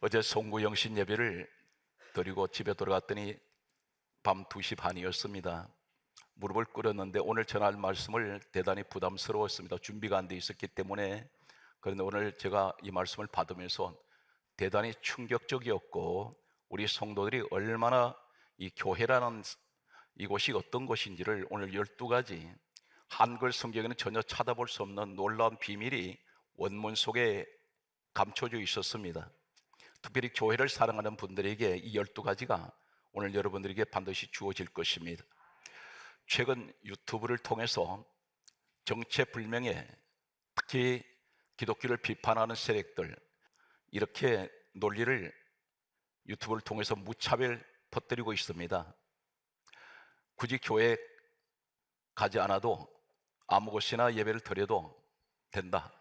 어제 송구 영신 예배를 드리고 집에 돌아갔더니 밤 2시 반이었습니다. 무릎을 꿇었는데 오늘 전할 말씀을 대단히 부담스러웠습니다. 준비가 안 돼 있었기 때문에. 그런데 오늘 제가 이 말씀을 받으면서 대단히 충격적이었고, 우리 성도들이 얼마나 이 교회라는 이곳이 어떤 곳인지를 오늘 12가지 한글 성경에는 전혀 찾아볼 수 없는 놀라운 비밀이 원문 속에 감춰져 있었습니다. 특별히 교회를 사랑하는 분들에게 이 12가지가 오늘 여러분들에게 반드시 주어질 것입니다. 최근 유튜브를 통해서 정체불명의, 특히 기독교를 비판하는 세력들, 이렇게 논리를 유튜브를 통해서 무차별 퍼뜨리고 있습니다. 굳이 교회에 가지 않아도 아무 곳이나 예배를 드려도 된다.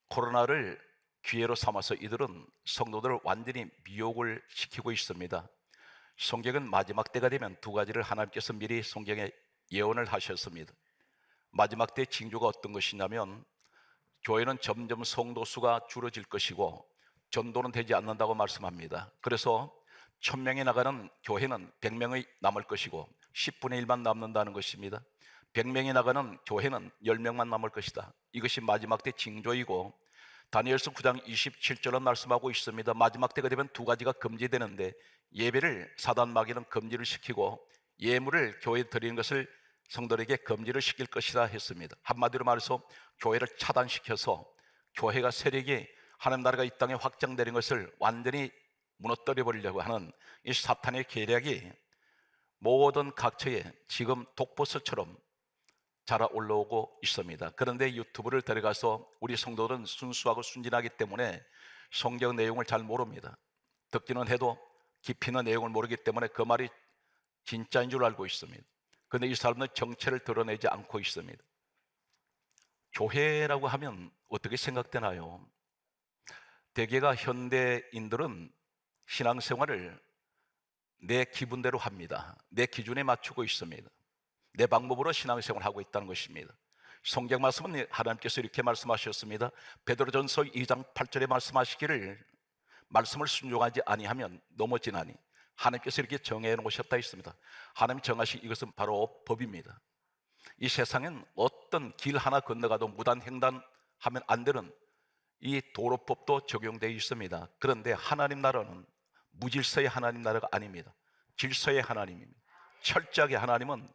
코로나를 기회로 삼아서 이들은 성도들을 완전히 미혹을 시키고 있습니다. 성경은 마지막 때가 되면 2가지를 하나님께서 미리 성경에 예언을 하셨습니다. 마지막 때 징조가 어떤 것이냐면, 교회는 점점 성도 수가 줄어질 것이고 전도는 되지 않는다고 말씀합니다. 그래서 1000명이 나가는 교회는 100명이 남을 것이고 10분의 1만 남는다는 것입니다. 100명이 나가는 교회는 10명만 남을 것이다. 이것이 마지막 때 징조이고, 다니엘서 9장 27절은 말씀하고 있습니다. 마지막 때가 되면 2가지가 금지되는데, 예배를 사단 마귀는 금지를 시키고 예물을 교회에 드리는 것을 성도들에게 금지를 시킬 것이다 했습니다. 한마디로 말해서 교회를 차단시켜서 교회가 세력이 하나님 나라가 이 땅에 확장되는 것을 완전히 무너뜨려 버리려고 하는 이 사탄의 계략이 모든 각처에 지금 독버섯처럼 자라 올라오고 있습니다. 그런데 유튜브를 들어가서 우리 성도들은 순수하고 순진하기 때문에 성경 내용을 잘 모릅니다. 듣기는 해도 깊이 있는 내용을 모르기 때문에 그 말이 진짜인 줄 알고 있습니다. 그런데 이 사람은 정체를 드러내지 않고 있습니다. 교회라고 하면 어떻게 생각되나요? 대개가 현대인들은 신앙생활을 내 기분대로 합니다. 내 기준에 맞추고 있습니다. 내 방법으로 신앙생활을 하고 있다는 것입니다. 성경 말씀은 하나님께서 이렇게 말씀하셨습니다. 베드로전서 2장 8절에 말씀하시기를, 말씀을 순종하지 아니하면 넘어지나니, 하나님께서 이렇게 정해 놓으셨다 했습니다. 하나님 정하신 이것은 바로 법입니다. 이 세상엔 어떤 길 하나 건너가도 무단횡단하면 안 되는 이 도로법도 적용되어 있습니다. 그런데 하나님 나라는 무질서의 하나님 나라가 아닙니다. 질서의 하나님입니다. 철저하게 하나님은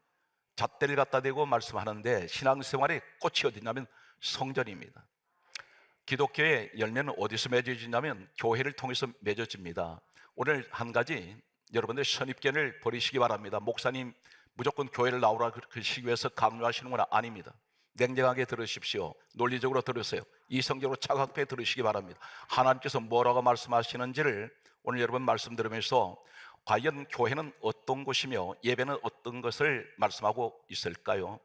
잣대를 갖다 대고 말씀하는데, 신앙생활의 꽃이 어디냐면 성전입니다. 기독교의 열매는 어디서 맺어지냐면 교회를 통해서 맺어집니다. 오늘 한 가지 여러분들 선입견을 버리시기 바랍니다. 목사님 무조건 교회를 나오라 그러시기 위해서 강요하시는 건 아닙니다. 냉정하게 들으십시오. 논리적으로 들으세요. 이성적으로 차갑게 들으시기 바랍니다. 하나님께서 뭐라고 말씀하시는지를 오늘 여러분 말씀 들으면서 과연 교회는 어떤 곳이며 예배는 어떤 것을 말씀하고 있을까요?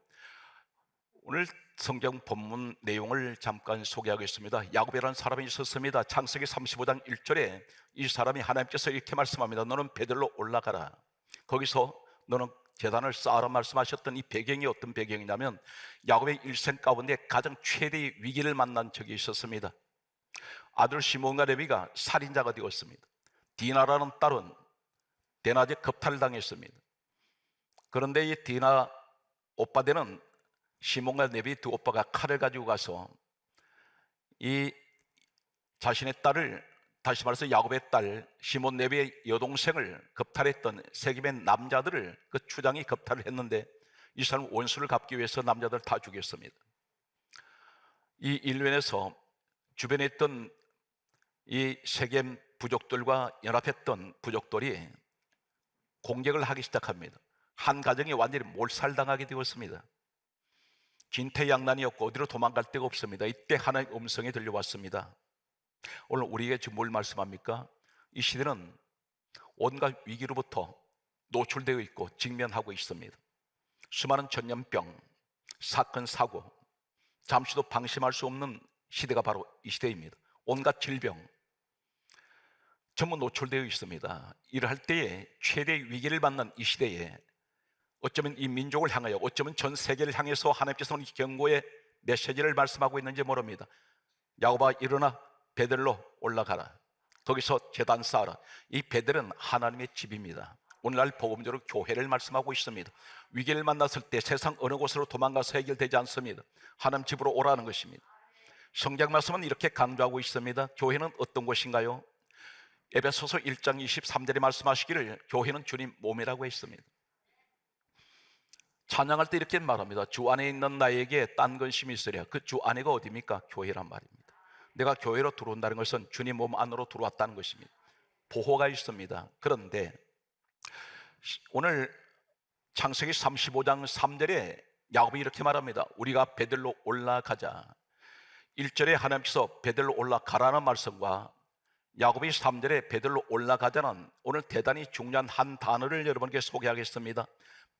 오늘 성경 본문 내용을 잠깐 소개하겠습니다. 야곱이라는 사람이 있었습니다. 창세기 35장 1절에 이 사람이 하나님께서 이렇게 말씀합니다. 너는 베들로 올라가라. 거기서 너는 제단을 쌓아라 말씀하셨던 이 배경이 어떤 배경이냐면, 야곱의 일생 가운데 가장 최대의 위기를 만난 적이 있었습니다. 아들 시몬과 레위가 살인자가 되었습니다. 디나라는 딸은 대낮에 겁탈을 당했습니다. 그런데 이 디나 오빠 되는 시몬과 레위 두 오빠가 칼을 가지고 가서 이 자신의 딸을, 다시 말해서 야곱의 딸 시몬 레위의 여동생을 겁탈했던 세겜의 남자들을, 그 추장이 겁탈을 했는데 이 사람 원수를 갚기 위해서 남자들 다 죽였습니다. 이 일면에서 주변에 있던 이 세겜 부족들과 연합했던 부족들이 공격을 하기 시작합니다. 한 가정이 완전히 몰살당하게 되었습니다. 진퇴양난이었고 어디로 도망갈 데가 없습니다. 이때 하나님의 음성이 들려왔습니다. 오늘 우리에게 지금 뭘 말씀합니까? 이 시대는 온갖 위기로부터 노출되어 있고 직면하고 있습니다. 수많은 전염병, 사건, 사고, 잠시도 방심할 수 없는 시대가 바로 이 시대입니다. 온갖 질병 전부 노출되어 있습니다. 이럴 때에 최대의 위기를 만난 이 시대에 어쩌면 이 민족을 향하여, 어쩌면 전 세계를 향해서 하나님께서는 경고의 메시지를 말씀하고 있는지 모릅니다. 야곱아 일어나 베들로 올라가라. 거기서 제단 쌓아라. 이 베델은 하나님의 집입니다. 오늘날 복음적으로 교회를 말씀하고 있습니다. 위기를 만났을 때 세상 어느 곳으로 도망가서 해결되지 않습니다. 하나님 집으로 오라는 것입니다. 성경 말씀은 이렇게 강조하고 있습니다. 교회는 어떤 곳인가요? 에베소서 1장 23절에 말씀하시기를 교회는 주님 몸이라고 했습니다. 찬양할 때 이렇게 말합니다. 주 안에 있는 나에게 딴 근심이 있으랴. 그 주 안에가 어디입니까? 교회란 말입니다. 내가 교회로 들어온다는 것은 주님 몸 안으로 들어왔다는 것입니다. 보호가 있습니다. 그런데 오늘 창세기 35장 3절에 야곱이 이렇게 말합니다. 우리가 베델로 올라가자. 1절에 하나님께서 베델로 올라가라는 말씀과 야곱이 3절에 베델로 올라가자는 오늘 대단히 중요한 한 단어를 여러분께 소개하겠습니다.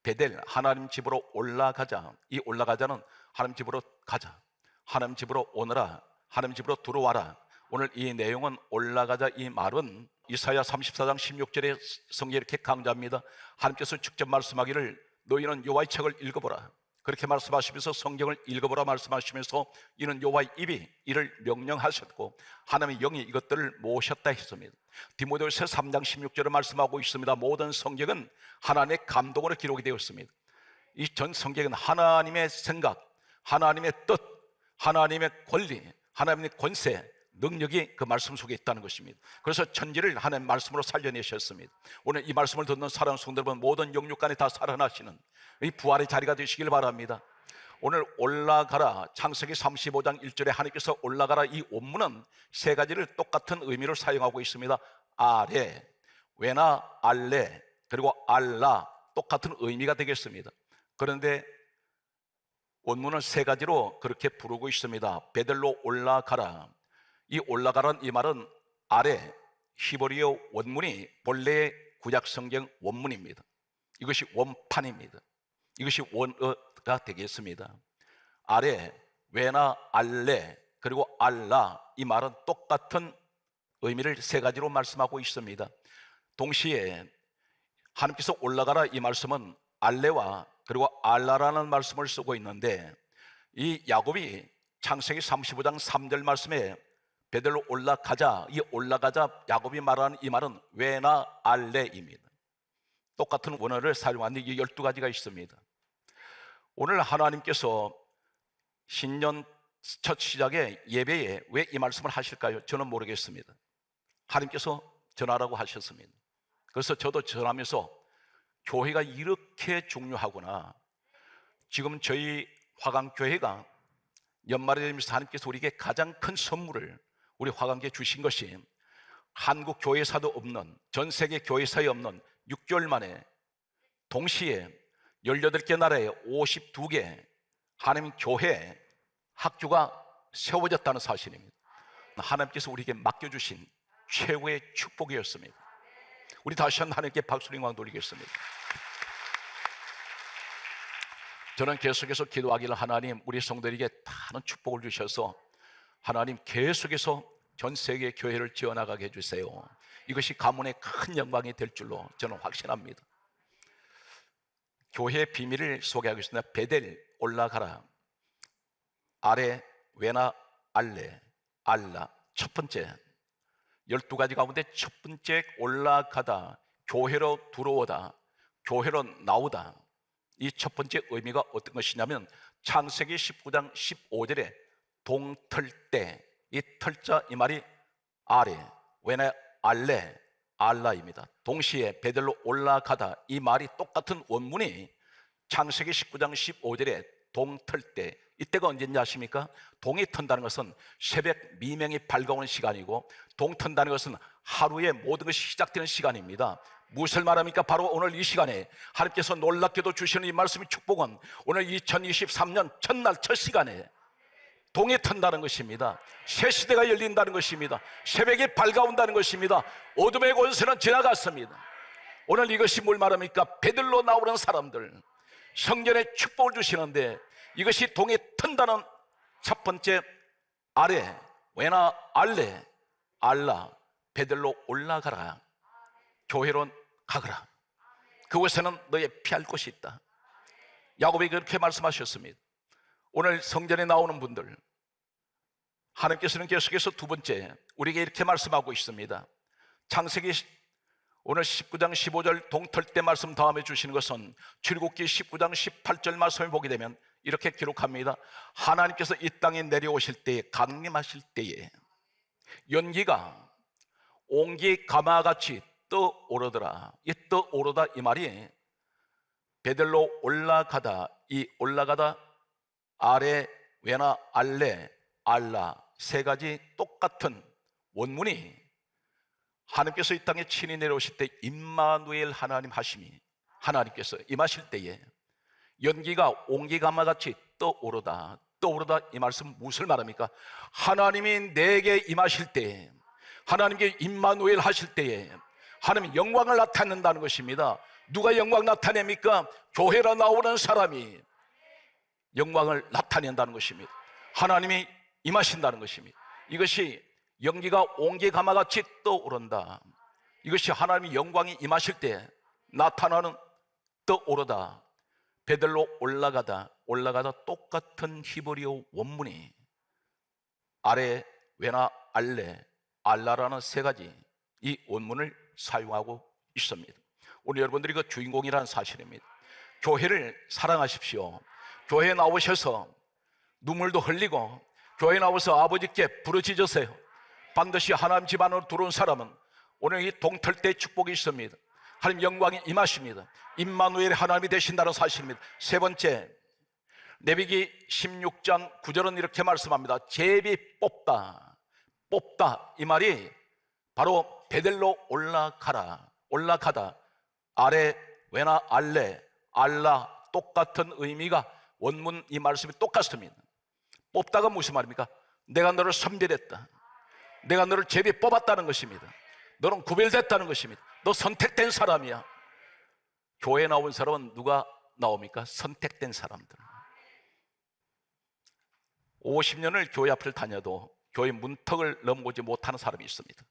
베델, 하나님 집으로 올라가자. 이 올라가자는 하나님 집으로 가자, 하나님 집으로 오너라, 하나님 집으로 들어와라. 오늘 이 내용은 올라가자 이 말은 이사야 34장 16절에 성경에 이렇게 강조합니다. 하나님께서 직접 말씀하기를 너희는 여호와의 책을 읽어보라. 그렇게 말씀하시면서 성경을 읽어보라 말씀하시면서 이는 여호와의 입이 이를 명령하셨고 하나님의 영이 이것들을 모으셨다 했습니다. 디모데후서 3장 16절을 말씀하고 있습니다. 모든 성경은 하나님의 감동으로 기록이 되었습니다. 이 전 성경은 하나님의 생각, 하나님의 뜻, 하나님의 권리, 하나님의 권세, 능력이 그 말씀 속에 있다는 것입니다. 그래서 천지를 하나님의 말씀으로 살려내셨습니다. 오늘 이 말씀을 듣는 사랑하는 성도 여러분, 모든 영육간에 다 살아나시는 이 부활의 자리가 되시길 바랍니다. 오늘 올라가라, 창세기 35장 1절에 하나님께서 올라가라 이 원문은 세 가지를 똑같은 의미로 사용하고 있습니다. 아래, 외나, 알레, 그리고 알라, 똑같은 의미가 되겠습니다. 그런데 원문은 세 가지로 그렇게 부르고 있습니다. 베델로 올라가라. 이 올라가라는 이 말은 아래, 히브리어 원문이 본래의 구약 성경 원문입니다. 이것이 원판입니다. 이것이 원어가 되겠습니다. 아래, 외나, 알레, 그리고 알라, 이 말은 똑같은 의미를 세 가지로 말씀하고 있습니다. 동시에 하나님께서 올라가라 이 말씀은 알레와 그리고 알라라는 말씀을 쓰고 있는데, 이 야곱이 창세기 35장 3절 말씀에 베델로 올라가자, 이 올라가자 야곱이 말하는 이 말은 외나 알레입니다. 똑같은 원어를 사용하는 이 12가지가 있습니다. 오늘 하나님께서 신년 첫 시작에 예배에 왜 이 말씀을 하실까요? 저는 모르겠습니다. 하나님께서 전하라고 하셨습니다. 그래서 저도 전하면서 교회가 이렇게 중요하구나. 지금 저희 화강교회가 연말이 되면서 하나님께서 우리에게 가장 큰 선물을 우리 화강교회에 주신 것이 한국 교회사도 없는, 전 세계 교회사에 없는 6개월 만에 동시에 18개 나라에 52개 하나님 교회 학교가 세워졌다는 사실입니다. 하나님께서 우리에게 맡겨주신 최고의 축복이었습니다. 우리 다시 한번 하나님께 박수를 영광 돌리겠습니다. 저는 계속해서 기도하기를 하나님 우리 성도들에게 많은 축복을 주셔서 하나님 계속해서 전 세계 교회를 지어나가게 해주세요. 이것이 가문의 큰 영광이 될 줄로 저는 확신합니다. 교회의 비밀을 소개하겠습니다. 베델 올라가라, 아래, 외나, 알레, 알라. 첫 번째 12가지 가운데 첫 번째 올라가다, 교회로 들어오다, 교회로 나오다. 이 첫 번째 의미가 어떤 것이냐면 창세기 19장 15절에 동틀때, 이 틀자 이 말이 아래, 외나, 알레, 알라입니다. 동시에 베델로 올라가다 이 말이 똑같은 원문이 창세기 19장 15절에 동틀때, 이때가 언제인지 아십니까? 동이 튼다는 것은 새벽 미명이 밝아오는 시간이고 동 튼다는 것은 하루의 모든 것이 시작되는 시간입니다. 무엇을 말합니까? 바로 오늘 이 시간에 하나님께서 놀랍게도 주시는 이 말씀의 축복은 오늘 2023년 첫날 첫 시간에 동이 튼다는 것입니다. 새 시대가 열린다는 것입니다. 새벽이 밝아온다는 것입니다. 어둠의 권세는 지나갔습니다. 오늘 이것이 뭘 말합니까? 베들로 나오는 사람들, 성전에 축복을 주시는데 이것이 동이 튼다는 첫 번째 아래, 외나, 알레, 알라, 베들로 올라가라, 교회로 가거라. 그곳에는 너의 피할 곳이 있다. 야곱이 그렇게 말씀하셨습니다. 오늘 성전에 나오는 분들, 하나님께서는 계속해서 두 번째 우리에게 이렇게 말씀하고 있습니다. 창세기 오늘 19장 15절 동틀때 말씀 다음에 주시는 것은 출애굽기 19장 18절 말씀을 보게 되면 이렇게 기록합니다. 하나님께서 이 땅에 내려오실 때에, 강림하실 때에 연기가 옹기 가마같이 떠오르더라. 이 떠오르다 이 말이 베델로 올라가다, 이 올라가다 아래, 외나, 알레, 알라 세 가지 똑같은 원문이 하나님께서 이 땅에 친히 내려오실 때 임마누엘 하나님 하심이, 하나님께서 임하실 때에 연기가 옹기가마같이 떠오르다. 떠오르다 이 말씀 무엇을 말합니까? 하나님이 내게 임하실 때에, 하나님께 임마누엘 하실 때에 하나님 영광을 나타낸다는 것입니다. 누가 영광 나타냅니까? 교회로 나오는 사람이 영광을 나타낸다는 것입니다. 하나님이 임하신다는 것입니다. 이것이 연기가 옹기가마같이 떠오른다. 이것이 하나님의 영광이 임하실 때 나타나는 떠오르다, 베델로 올라가다, 올라가다 똑같은 히브리어 원문이 아래, 외나, 알레, 알라라는 세 가지 이 원문을 사용하고 있습니다. 오늘 여러분들이 그 주인공이라는 사실입니다. 교회를 사랑하십시오. 교회에 나오셔서 눈물도 흘리고 교회에 나와서 아버지께 부르짖으세요. 반드시 하나님 집안으로 들어온 사람은 오늘 이 동틀대의 축복이 있습니다. 하나님 영광이 임하십니다. 임마누엘 하나님이 되신다는 사실입니다. 세 번째, 레위기 16장 9절은 이렇게 말씀합니다. 제비 뽑다, 뽑다 이 말이 바로 베델로 올라가라, 올라가다 아래, 외나, 알레, 알라 똑같은 의미가 원문 이 말씀이 똑같습니다. 뽑다가 무슨 말입니까? 내가 너를 선별했다, 내가 너를 제비 뽑았다는 것입니다. 너는 구별됐다는 것입니다. 너 선택된 사람이야. 교회에 나온 사람은 누가 나옵니까? 선택된 사람들. 50년을 교회 앞을 다녀도 교회 문턱을 넘어오지 못하는 사람이 있습니다.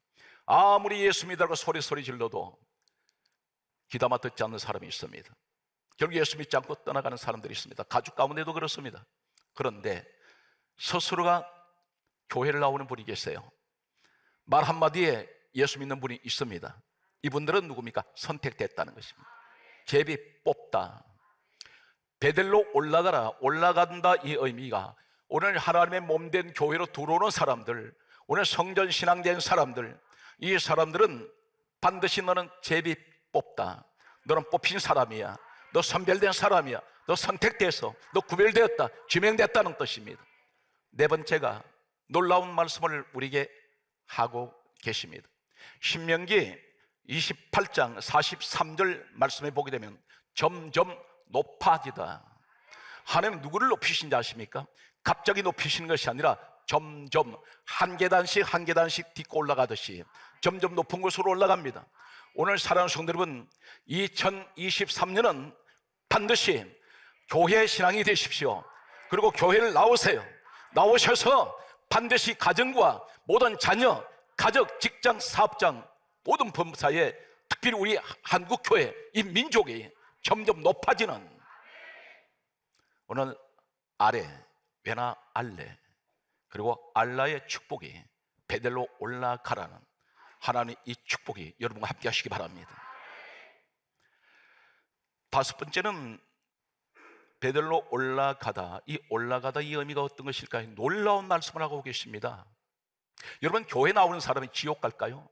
아무리 예수 믿으라고 소리 질러도 귀담아 듣지 않는 사람이 있습니다. 결국 예수 믿지 않고 떠나가는 사람들이 있습니다. 가족 가운데도 그렇습니다. 그런데 스스로가 교회를 나오는 분이 계세요. 말 한마디에 예수 믿는 분이 있습니다. 이분들은 누굽니까? 선택됐다는 것입니다. 제비 뽑다, 베델로 올라가라, 올라간다 이 의미가 오늘 하나님의 몸된 교회로 들어오는 사람들, 오늘 성전 신앙된 사람들, 이 사람들은 반드시 너는 제비 뽑다, 너는 뽑힌 사람이야, 너 선별된 사람이야, 너 선택돼서 너 구별되었다, 지명됐다는 뜻입니다. 네 번째가 놀라운 말씀을 우리에게 하고 계십니다. 신명기 28장 43절 말씀에 보게 되면 점점 높아지다. 하나님 누구를 높이신지 아십니까? 갑자기 높이시는 것이 아니라 점점 한 계단씩 한 계단씩 딛고 올라가듯이 점점 높은 곳으로 올라갑니다. 오늘 사랑하는 성도 여러분, 2023년은 반드시 교회 신앙이 되십시오. 그리고 교회를 나오세요. 나오셔서 반드시 가정과 모든 자녀, 가족, 직장, 사업장 모든 범사에 특별히 우리 한국교회, 이 민족이 점점 높아지는 오늘 아래, 외나, 알레 그리고 알라의 축복이 베델로 올라가라는 하나님의 이 축복이 여러분과 함께 하시기 바랍니다. 다섯 번째는 베델로 올라가다, 이 올라가다 이 의미가 어떤 것일까요? 놀라운 말씀을 하고 계십니다. 여러분, 교회 나오는 사람이 지옥 갈까요?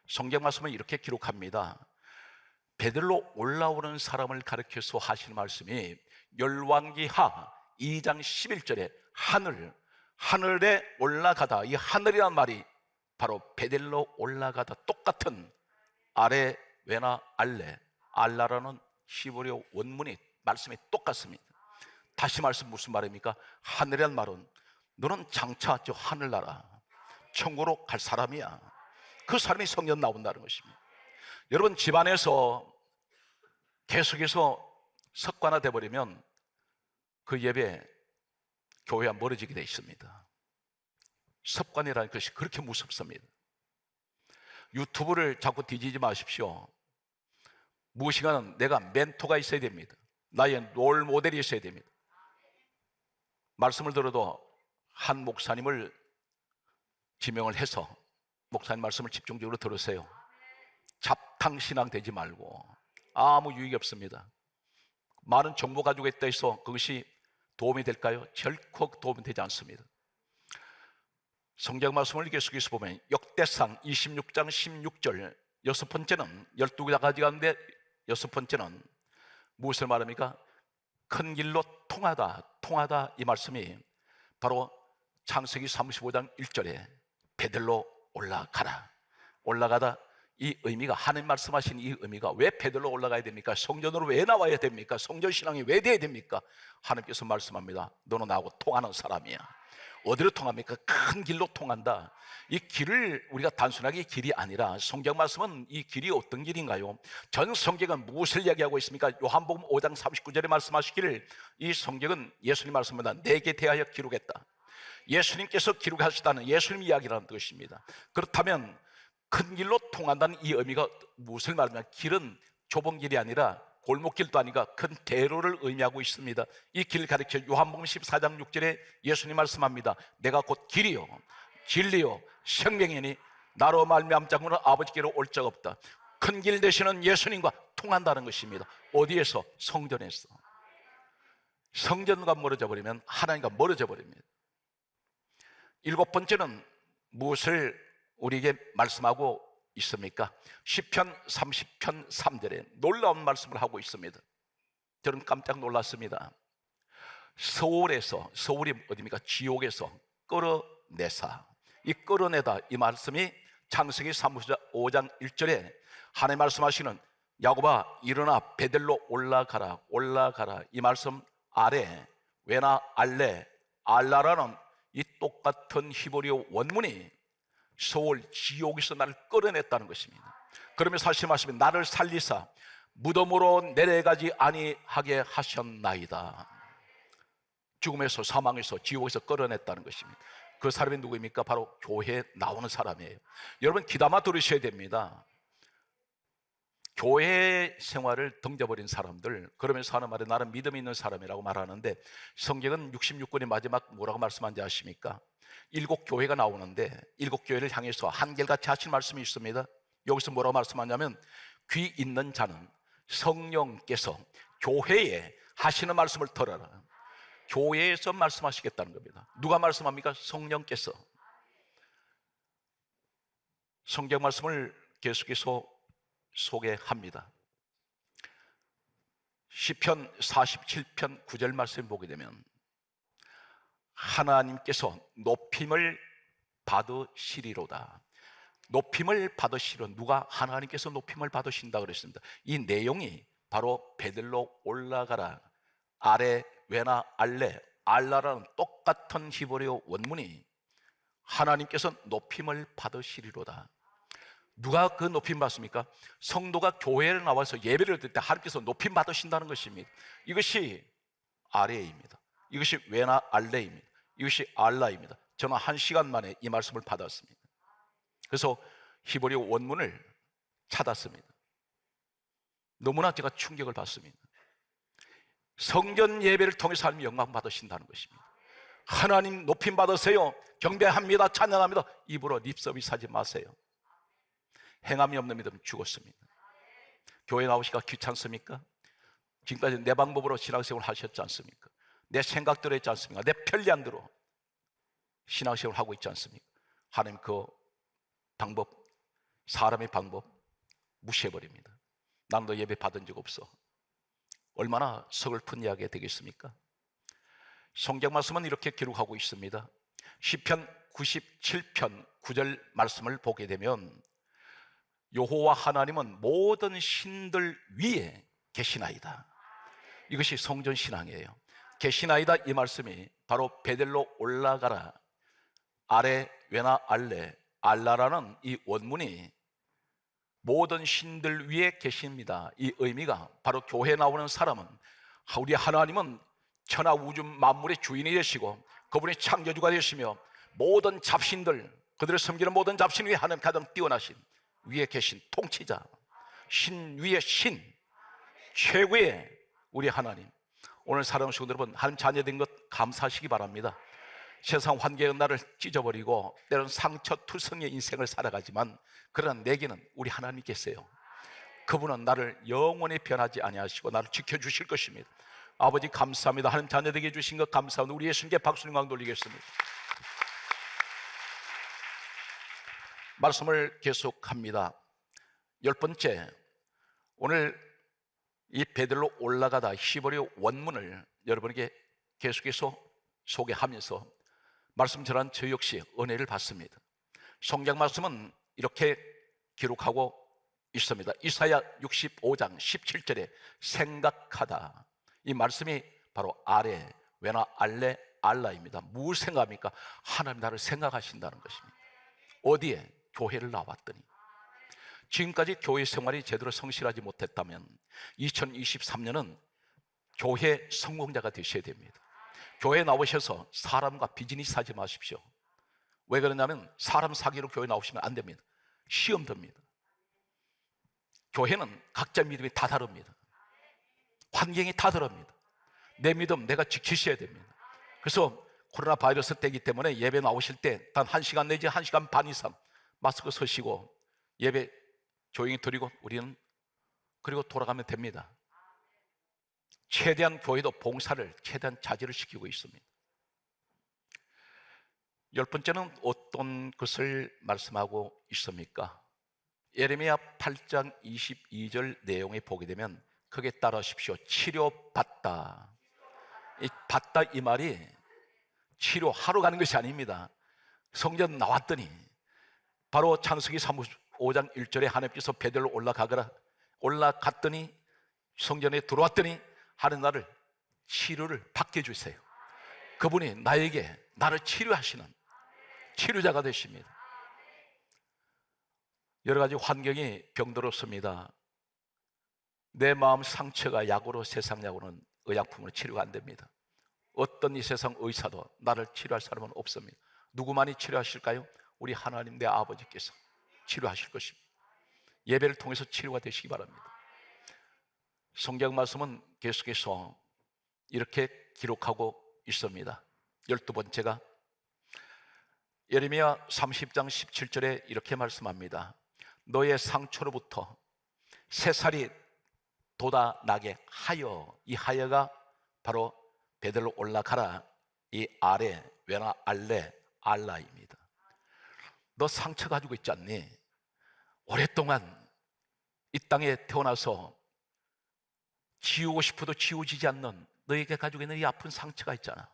성경 말씀은 이렇게 기록합니다. 베델로 올라오는 사람을 가리켜서 하시는 말씀이 열왕기하 2장 11절에 하늘에 올라가다, 이 하늘이란 말이 바로 베델로 올라가다 똑같은 아래, 외나, 알레, 알라라는 히브리어 원문이 말씀이 똑같습니다. 다시 말씀 무슨 말입니까? 하늘이란 말은 너는 장차 저 하늘나라 천국으로 갈 사람이야. 그 사람이 성경 나온다는 것입니다. 여러분, 집안에서 계속해서 습관화돼 버리면 그 예배, 교회와 멀어지게 되어 있습니다. 습관이라는 것이 그렇게 무섭습니다. 유튜브를 자꾸 뒤지지 마십시오. 무엇인가는 내가 멘토가 있어야 됩니다. 나의 롤 모델이 있어야 됩니다. 말씀을 들어도 한 목사님을 지명을 해서 목사님 말씀을 집중적으로 들으세요. 잡탕신앙 되지 말고 아무 유익이 없습니다. 많은 정보 가지고 있다 해서 그것이 도움이 될까요? 결코 도움이 되지 않습니다. 성경 말씀을 계속해서 보면 역대상 26장 16절, 여섯 번째는 12가지 가운데 여섯 번째는 무엇을 말합니까? 큰 길로 통하다 이 말씀이 바로 창세기 35장 1절에 베들로 올라가다 이 의미가, 하나님 말씀하신 이 의미가 왜 베들로 올라가야 됩니까? 성전으로 왜 나와야 됩니까? 성전신앙이 왜 돼야 됩니까? 하나님께서 말씀합니다. 너는 나하고 통하는 사람이야. 어디로 통합니까? 큰 길로 통한다. 이 길을 우리가 단순하게 길이 아니라, 성경 말씀은 이 길이 어떤 길인가요? 전 성경은 무엇을 이야기하고 있습니까? 요한복음 5장 39절에 말씀하시기를, 이 성경은 예수님 말씀입니다. 내게 대하여 기록했다. 예수님께서 기록하시다는 예수님 이야기라는 것입니다. 그렇다면 큰 길로 통한다는 이 의미가 무엇을 말하냐? 길은 좁은 길이 아니라 골목길도 아니라 큰 대로를 의미하고 있습니다. 이 길을 가리켜 요한복음 14장 6절에 예수님 말씀합니다. 내가 곧 길이요 진리요 생명이니 나로 말미암지 않고는 아버지께로 올 자가 없다. 큰 길 되시는 예수님과 통한다는 것입니다. 어디에서? 성전에서. 성전과 멀어져 버리면 하나님과 멀어져 버립니다. 일곱 번째는 무엇을 우리에게 말씀하고 있습니까? 시편 30편 3절에 놀라운 말씀을 하고 있습니다. 저는 깜짝 놀랐습니다. 서울이 어디입니까? 지옥에서 끌어내사, 이 끌어내다 이 말씀이 창세기 35장 1절에 하나님 말씀하시는 야곱아 일어나 베들로 올라가라 이 말씀 아래 외나 알라라는 이 똑같은 히브리어 원문이 서울 지옥에서 나를 끌어냈다는 것입니다. 그러면서 하신 말씀이 나를 살리사 무덤으로 내려가지 아니하게 하셨나이다. 죽음에서, 사망에서, 지옥에서 끌어냈다는 것입니다. 그 사람이 누구입니까? 바로 교회에 나오는 사람이에요. 여러분 귀담아 들으셔야 됩니다. 교회 생활을 던져버린 사람들, 그러면서 하는 말에 나는 믿음이 있는 사람이라고 말하는데, 성경은 66권의 마지막 뭐라고 말씀하는지 아십니까? 7교회가 나오는데 7교회를 향해서 한결같이 하신 말씀이 있습니다. 여기서 뭐라고 말씀하냐면 귀 있는 자는 성령께서 교회에 하시는 말씀을 들어라. 교회에서 말씀하시겠다는 겁니다. 누가 말씀합니까? 성령께서. 성경 말씀을 계속해서 소개합니다. 시편 47편 9절 말씀 보게 되면 하나님께서 높임을 받으시리로다. 높임을 받으시려. 누가? 하나님께서 높임을 받으신다 그랬습니다. 이 내용이 바로 베들로 올라가라 아래 외나 알라라는 똑같은 히브리어 원문이 하나님께서 높임을 받으시리로다. 누가 그 높임 받습니까? 성도가 교회에 나와서 예배를 드릴 때 하나님께서 높임 받으신다는 것입니다. 이것이 아래입니다. 이것이 외나 알레입니다. 이것이 알라입니다. 저는 1시간 만에 이 말씀을 받았습니다. 그래서 히브리어 원문을 찾았습니다. 너무나 제가 충격을 받습니다. 성전 예배를 통해서 하나님 영광 받으신다는 것입니다. 하나님 높임 받으세요. 경배합니다. 찬양합니다. 입으로 립서비스 하지 마세요. 행함이 없는 믿음 죽었습니다. 교회 나오시기가 귀찮습니까? 지금까지 내 방법으로 신앙생활 하셨지 않습니까? 내 생각대로 했지 않습니까? 내 편리함대로 신앙생활 하고 있지 않습니까? 하나님 그 방법, 사람의 방법 무시해버립니다. 나는 너 예배 받은 적 없어. 얼마나 서글픈 이야기가 되겠습니까? 성경 말씀은 이렇게 기록하고 있습니다. 시편 97편 9절 말씀을 보게 되면 여호와 하나님은 모든 신들 위에 계시나이다. 이것이 성전 신앙이에요. 계시나이다 이 말씀이 바로 베들로 올라가라 아래 외나 알라라는 이 원문이 모든 신들 위에 계십니다. 이 의미가 바로 교회에 나오는 사람은 우리 하나님은 천하 우주 만물의 주인이 되시고 그분이 창조주가 되시며 모든 잡신들, 그들을 섬기는 모든 잡신 위에 하나님 가장 뛰어나신 위에 계신 통치자, 신 위에 신, 최고의 우리 하나님. 오늘 사랑하는 여러분, 하나님 자녀된 것 감사하시기 바랍니다. 세상 환경은 나를 찢어버리고 때로는 상처투성의 인생을 살아가지만, 그러나 내게는 우리 하나님이 계세요. 그분은 나를 영원히 변하지 아니하시고 나를 지켜주실 것입니다. 아버지 감사합니다. 하나님 자녀되게 해주신 것 감사합니다. 우리 예수님께 박수 영광 돌리겠습니다. 말씀을 계속합니다. 10번째, 오늘 이 베들로 올라가다 히브리 원문을 여러분에게 계속해서 소개하면서 말씀 전한 저 역시 은혜를 받습니다. 성경 말씀은 이렇게 기록하고 있습니다. 이사야 65장 17절에 생각하다, 이 말씀이 바로 아레, 외나, 알레, 알라입니다. 무엇을 생각합니까? 하나님 나를 생각하신다는 것입니다. 어디에? 교회를 나왔더니. 지금까지 교회 생활이 제대로 성실하지 못했다면 2023년은 교회 성공자가 되셔야 됩니다. 교회에 나오셔서 사람과 비즈니스 하지 마십시오. 왜 그러냐면 사람 사기로 교회 나오시면 안 됩니다. 시험 듭니다. 교회는 각자 믿음이 다 다릅니다. 환경이 다 다릅니다. 내 믿음 내가 지키셔야 됩니다. 그래서 코로나 바이러스 때이기 때문에 예배 나오실 때 단 1시간 내지 1시간 반 이상 마스크 쓰시고 예배 조용히 드리고 우리는 그리고 돌아가면 됩니다. 최대한 교회도 봉사를 최대한 자제를 시키고 있습니다. 10번째는 어떤 것을 말씀하고 있습니까? 예레미야 8장 22절 내용에 보게 되면 거기에 따라하십시오. 치료받다. 이 받다 이 말이 치료하러 가는 것이 아닙니다. 성전 나왔더니 바로 창세기 35장 1절에 하나님께서 베들로 올라갔더니 성전에 들어왔더니 하는 나를 치료를 받게 해주세요. 그분이 나를 치료하시는 치료자가 되십니다. 여러 가지 환경이 병들었습니다. 내 마음 상처가 약으로, 세상 약으로는 의약품으로 치료가 안 됩니다. 어떤 이 세상 의사도 나를 치료할 사람은 없습니다. 누구만이 치료하실까요? 우리 하나님 내 아버지께서 치료하실 것입니다. 예배를 통해서 치료가 되시기 바랍니다. 성경 말씀은 계속해서 이렇게 기록하고 있습니다. 12번째가 예레미야 30장 17절에 이렇게 말씀합니다. 너의 상처로부터 새살이 돋아나게 하여, 이 하여가 바로 베들로 올라가라, 이 아레, 외나, 알레, 알라입니다. 너 상처 가지고 있지 않니? 오랫동안 이 땅에 태어나서 지우고 싶어도 지워지지 않는 너에게 가지고 있는 이 아픈 상처가 있잖아.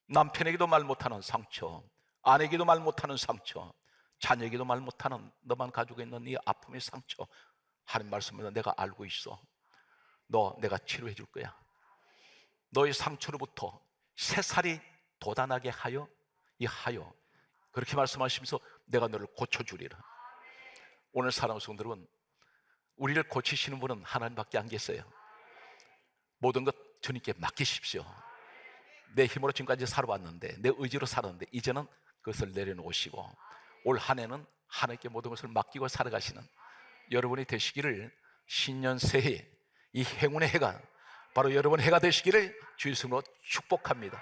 남편에게도 말 못하는 상처, 아내에게도 말 못하는 상처, 자녀에게도 말 못하는 너만 가지고 있는 이 아픔의 상처, 하나님 말씀입니다. 내가 알고 있어. 너 내가 치료해 줄 거야. 너의 상처로부터 새살이 돋아나게 하여, 이 하여, 그렇게 말씀하시면서 내가 너를 고쳐주리라. 오늘 사랑하는 성도 여러분, 우리를 고치시는 분은 하나님밖에 안 계세요. 모든 것 주님께 맡기십시오. 내 힘으로 지금까지 살아왔는데, 내 의지로 살았는데 이제는 그것을 내려놓으시고 올 한 해는 하나님께 모든 것을 맡기고 살아가시는 여러분이 되시기를, 신년 새해 이 행운의 해가 바로 여러분의 해가 되시기를 주의 이름으로 축복합니다.